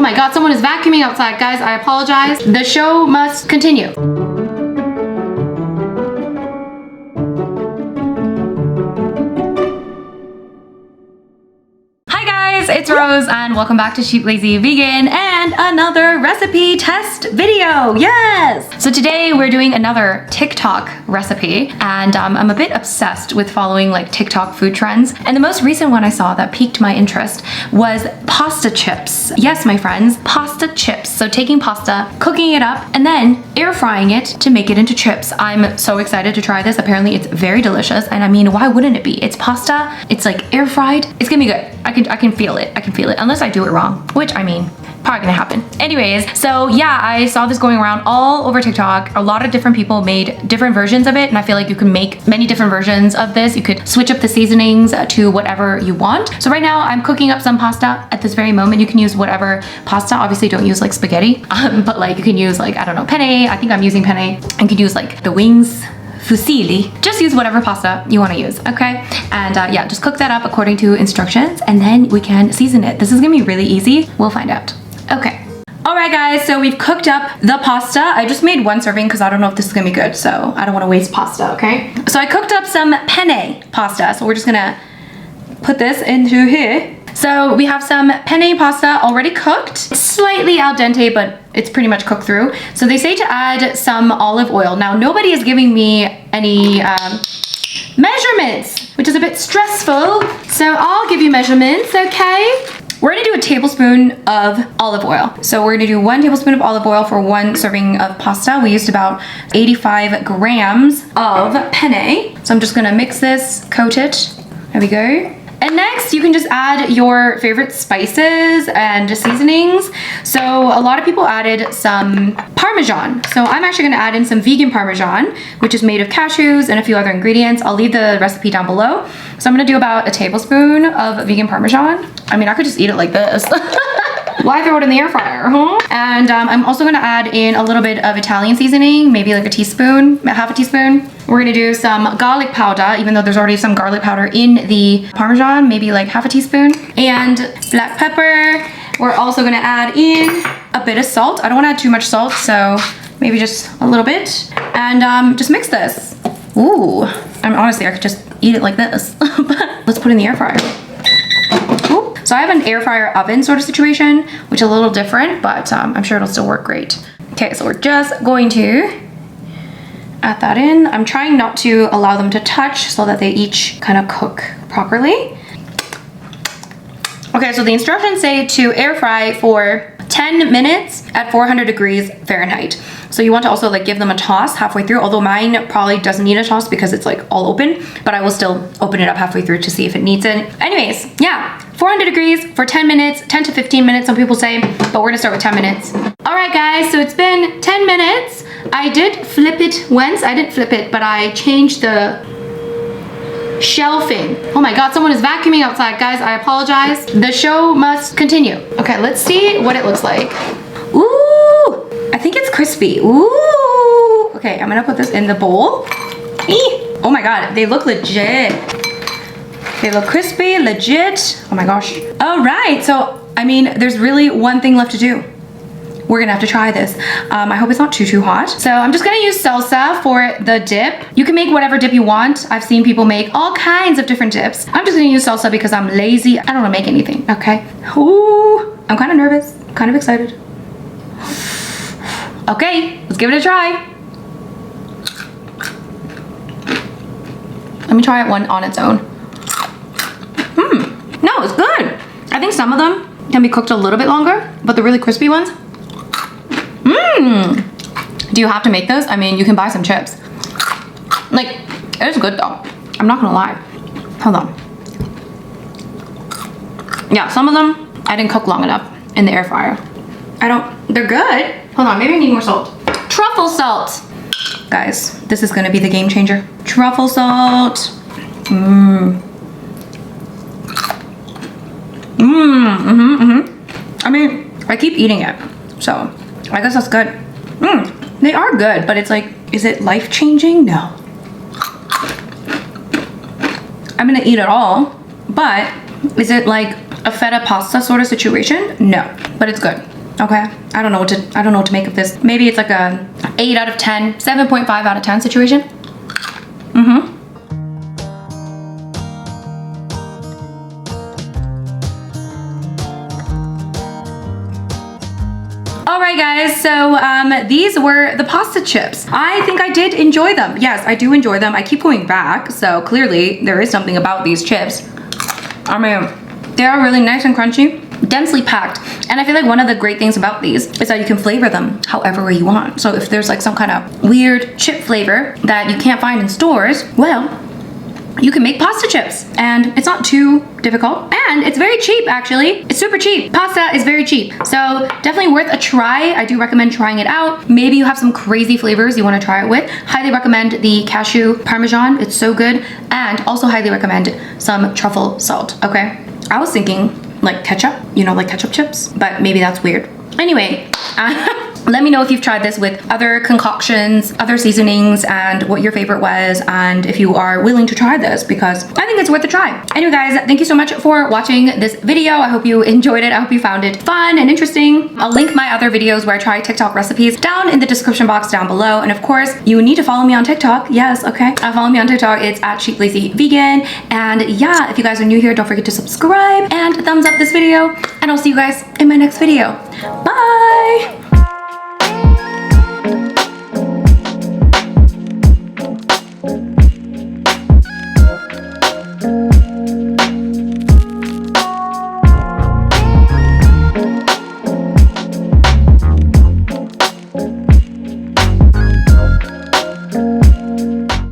my god, someone is vacuuming outside. Guys, I apologize. The show must continue. It's Rose and welcome back to Cheap Lazy Vegan and another recipe test video. Yes! So today we're doing another TikTok recipe and I'm a bit obsessed with following like TikTok food trends. And the most recent one I saw that piqued my interest was pasta chips. Yes, my friends, pasta chips. So taking pasta, cooking it up, and then air frying it to make it into chips. I'm so excited to try this. Apparently it's very delicious. And I mean, why wouldn't it be? It's pasta, it's like air fried. It's gonna be good. I can feel it. I can feel it, unless I do it wrong, which I mean, probably gonna happen. Anyways, so yeah, I saw this going around all over TikTok. A lot of different people made different versions of it, and I feel like you can make many different versions of this. You could switch up the seasonings to whatever you want. So right now I'm cooking up some pasta at this very moment. You can use whatever pasta. Obviously don't use like spaghetti, but like you can use like, I don't know, penne. I think I'm using penne. You could use like the wings, fusilli. Just use whatever pasta you want to use, okay? And yeah, just cook that up according to instructions and then we can season it. This is gonna be really easy. We'll find out. Okay. All right, guys, so we've cooked up the pasta. I just made one serving because I don't know if this is gonna be good, so I don't want to waste pasta, okay? So I cooked up some penne pasta, so we're just gonna put this into here. So we have some penne pasta already cooked, slightly al dente, but it's pretty much cooked through. So they say to add some olive oil. Now, nobody is giving me any measurements, which is a bit stressful. So I'll give you measurements, okay? We're gonna do a tablespoon of olive oil. So we're gonna do 1 tablespoon of olive oil for 1 serving of pasta. We used about 85 grams of penne. So I'm just gonna mix this, coat it. There we go. And next, you can just add your favorite spices and seasonings. So a lot of people added some Parmesan. So I'm actually gonna add in some vegan Parmesan, which is made of cashews and a few other ingredients. I'll leave the recipe down below. So I'm gonna do about a tablespoon of vegan Parmesan. I mean, I could just eat it like this. Why throw it in the air fryer, huh? And I'm also gonna add in a little bit of Italian seasoning, maybe like a teaspoon, half a teaspoon. We're gonna do some garlic powder, even though there's already some garlic powder in the Parmesan, maybe like half a teaspoon. And black pepper. We're also gonna add in a bit of salt. I don't wanna add too much salt, so maybe just a little bit. And just mix this. Ooh, I mean, honestly, I could just eat it like this. But let's put it in the air fryer. So I have an air fryer oven sort of situation, which is a little different, but I'm sure it'll still work great. Okay, so we're just going to add that in. I'm trying not to allow them to touch so that they each kind of cook properly. Okay, so the instructions say to air fry for 10 minutes at 400 degrees Fahrenheit. So you want to also like give them a toss halfway through, although mine probably doesn't need a toss because it's like all open, but I will still open it up halfway through to see if it needs it. Anyways, yeah, 400 degrees for 10 minutes, 10 to 15 minutes, some people say, but we're gonna start with 10 minutes. All right, guys, so it's been 10 minutes. I did flip it once. I didn't flip it, but I changed the shelving. Oh my god, someone is vacuuming outside. Guys, I apologize. The show must continue. Okay, let's see what it looks like. Ooh, I think it's crispy. Ooh. Okay, I'm gonna put this in the bowl. Eee. Oh my god, they look legit. They look crispy, legit. Oh my gosh. All right, so I mean, there's really one thing left to do. We're gonna have to try this. I hope it's not too hot. So I'm just gonna use salsa for the dip. You can make whatever dip you want. I've seen people make all kinds of different dips. I'm just gonna use salsa because I'm lazy. I don't wanna make anything, okay? Ooh, I'm kind of nervous, kind of excited. Okay, let's give it a try. Let me try it one on its own. No, it's good. I think some of them can be cooked a little bit longer, but the really crispy ones, do you have to make those? I mean, you can buy some chips. Like, it is good though. I'm not gonna lie. Hold on. Yeah, some of them I didn't cook long enough in the air fryer. They're good. Hold on, maybe I need more salt. Truffle salt. Guys, this is gonna be the game changer. Truffle salt. I mean, I keep eating it, so I guess that's good. They are good, but it's like, is it life-changing? No. I'm gonna eat it all, but is it like a feta pasta sort of situation? No, but it's good. Okay, I don't know what to make of this. Maybe it's like a 8 out of 10, 7.5 out of 10 situation. Alright guys, so these were the pasta chips. I think I did enjoy them. Yes, I do enjoy them. I keep going back, so clearly there is something about these chips. I mean, they are really nice and crunchy, densely packed. And I feel like one of the great things about these is that you can flavor them however you want. So if there's like some kind of weird chip flavor that you can't find in stores, well, you can make pasta chips and it's not too difficult and it's very cheap actually. It's super cheap. Pasta is very cheap. So definitely worth a try. I do recommend trying it out. Maybe you have some crazy flavors you want to try it with. Highly recommend the cashew parmesan. It's so good. And also highly recommend some truffle salt, okay? I was thinking like ketchup, you know, like ketchup chips, but maybe that's weird. Anyway, let me know if you've tried this with other concoctions, other seasonings, and what your favorite was, and if you are willing to try this, because I think it's worth a try. Anyway guys, thank you so much for watching this video. I hope you enjoyed it. I hope you found it fun and interesting. I'll link my other videos where I try TikTok recipes down in the description box down below. And of course, you need to follow me on TikTok. Yes, okay. Follow me on TikTok. It's at @sheeplazyvegan. And yeah, if you guys are new here, don't forget to subscribe and thumbs up this video. And I'll see you guys in my next video. Bye!